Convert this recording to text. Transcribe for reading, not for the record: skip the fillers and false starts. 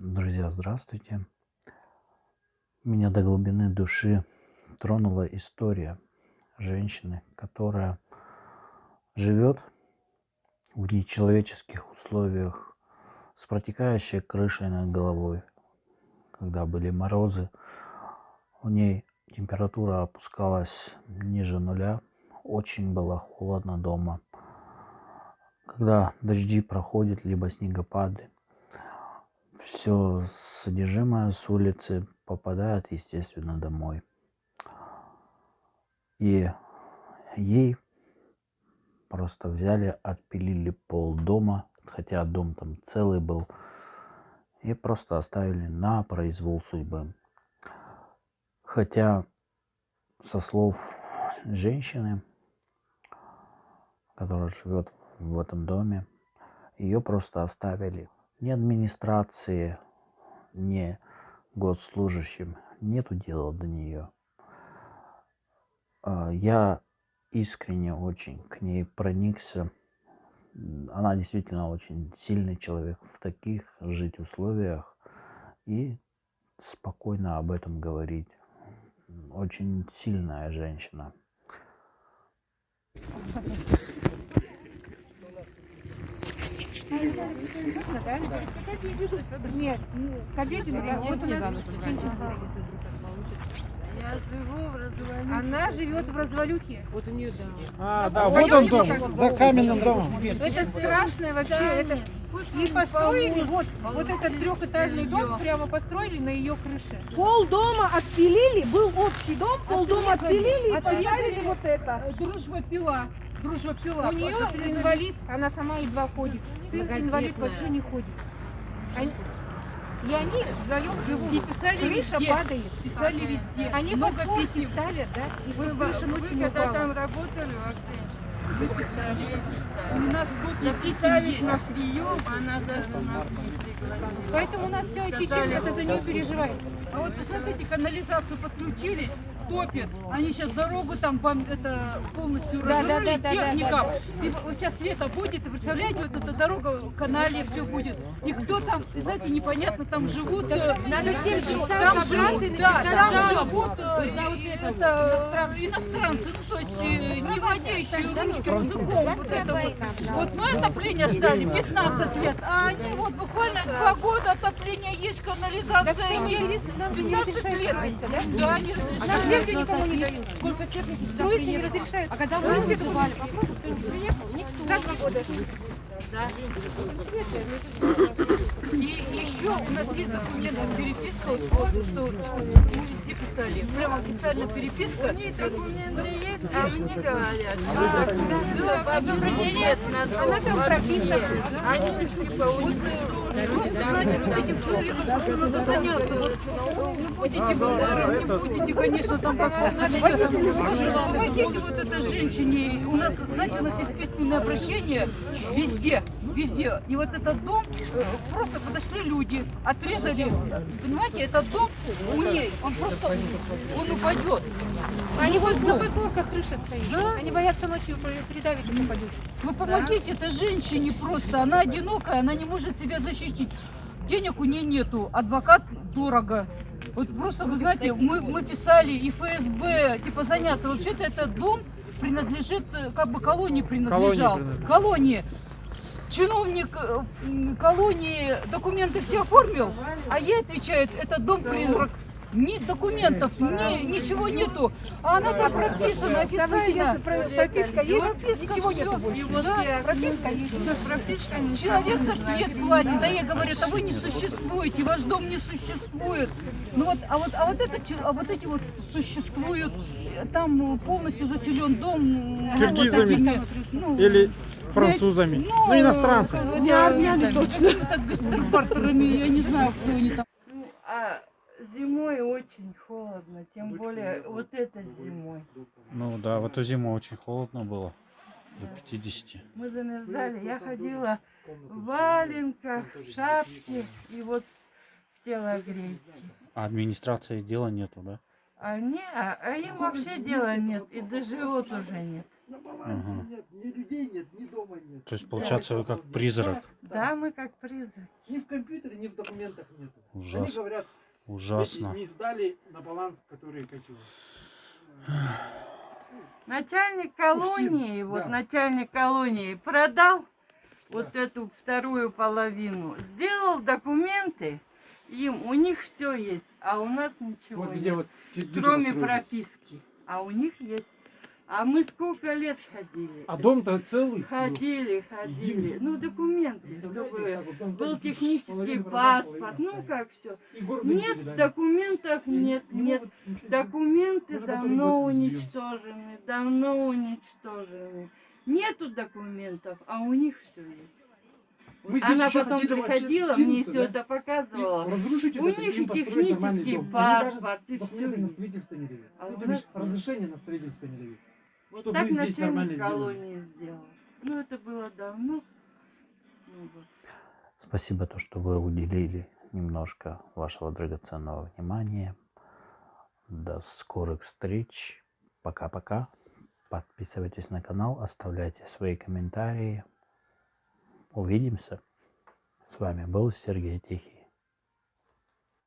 Друзья, здравствуйте. Меня до глубины души тронула история женщины, которая живет в нечеловеческих условиях с протекающей крышей над головой. Когда были морозы, у ней температура опускалась ниже нуля, очень было холодно дома. Когда дожди проходят, либо снегопады, все содержимое с улицы попадает, естественно, домой. И ей просто взяли, отпилили пол дома, хотя дом там целый был, и просто оставили на произвол судьбы. Хотя, со слов женщины, которая живет в этом доме, ее просто оставили. Ни администрации, ни госслужащим нету дела до нее. Я искренне очень к ней проникся. Она действительно очень сильный человек в таких жить условиях и спокойно об этом говорить. Очень сильная женщина. Нет, к обеду, вот у нас... Она живет в развалюхе. Вот у нее, да. Да, вот он дом, за каменным домом. Это страшное вообще. Это... И построили, вот этот трехэтажный дом прямо построили на ее крыше. Пол дома отпилили, был общий дом, пол дома отпилили и поставили вот это. Дружба пила. Дружба пила. У нее инвалид, она сама едва ходит. Сын инвалид вообще не ходит. И они вдвоем живут. И писали Крыша везде. падает. Писали везде. Они много много писем. ставят, да? И вы очень когда там упала. работали вообще? Мы писали. У нас копии писем есть. На прием, она даже нас не пригласила. Поэтому у нас все учитель, это за нее переживает. А вот посмотрите, канализацию подключились, топят. Они сейчас дорогу там это полностью Да, разрыли да, техникам. И вот сейчас лето будет, и представляете, вот эта дорога в канале все будет. И кто там, знаете, непонятно, там живут. Надо всем Там живут, да, там живут иностранцы, ну, то есть не владеющие русским языком. Вот это вот. Вот мы отопление ждали 15 лет, а они вот буквально 2 года отопления есть, канализация есть. 15 лет. Да, они Нам деньги никому не дают. сколько техники сюда Строить не приехало. разрешают. А когда вы вызывали, попробуй, кто приехал, никто. Как 2 года? И еще у нас есть документная переписка, вот, что мы везде писали. Прям официальная переписка. Документы есть, а не говорят. Она там прописана. Просто, знаете, вот этим человеком просто надо заняться. Вот, не будете вы мэром, не будете, конечно, там как просто помогите вот этой женщине. У нас, знаете, у нас есть письменное обращение везде. Везде. И вот этот дом, просто подошли люди, отрезали. Понимаете, этот дом у ней, он просто, он упадет. Они вот на подпорках крыша стоит. Да? Они боятся ночью придавить и упадет. Вы помогите этой женщине просто. Она одинокая, она не может себя защитить. Денег у нее нету, адвокат дорого. Вот просто, вы знаете, мы писали и ФСБ, типа заняться. Вообще-то этот дом принадлежит, как бы колонии принадлежал. Колонии. Чиновник колонии документы все оформил, а ей отвечает, это дом-призрак. Ни документов, ничего нету. А она там прописана официально. Прописка есть? Прописка, Ничего всё. нету больше. Да, Прописка есть. Да, прописка не человек за свет платит, а ей говорят, а вы не существуете, ваш дом не существует. Ну вот, а вот эти вот существуют, там полностью заселен дом. Киргизами? Вот такими, ну, Или французами? Ну, иностранцы. Не армяне точно. Так гастарбайтерами, я не знаю, кто они там. А зимой очень холодно, тем более вот это зимой. Ну да, в эту зиму очень холодно было. До 50. Мы замерзали, я ходила в валенках, в шапке и вот в телогрейке. А администрации дела нету, да? А им вообще дела нет, и доживут уже нет. На балансе нет, ни людей нет, ни дома нет. То есть, получается, вы как призрак. Да, мы как призрак. Ни в компьютере, ни в документах нету. Они Ужасно. говорят, Ужасно. не сдали на баланс, который как его. Начальник колонии, вот да. начальник колонии продал вот эту вторую половину, сделал документы, им, у них все есть, а у нас ничего Вот нет, где вот телевизор кроме построились. прописки, а у них есть. А мы сколько лет ходили? А дом-то целый. Ходили. Ну, документы, чтобы был технический паспорт, ну как все. Нет документов, нет. Документы давно уничтожены. Нету документов, а у них все есть. Мы здесь Она еще потом хотели вообще приходила, мне скинуться, все да? это показывала. Разрушить У это, них им и построить нормальный технический дом. Они паспорт, даже и документы все. на строительство не дают. А Ну, у то бишь, нас- разрешение на строительство не дают. Вот Чтобы так мы здесь нормально начальник сделали. колонии сделал. Ну, это было давно. Ну, вот. Спасибо, то, что вы уделили немножко вашего драгоценного внимания. До скорых встреч. Пока-пока. Подписывайтесь на канал, оставляйте свои комментарии. Увидимся. С вами был Сергей Тихий.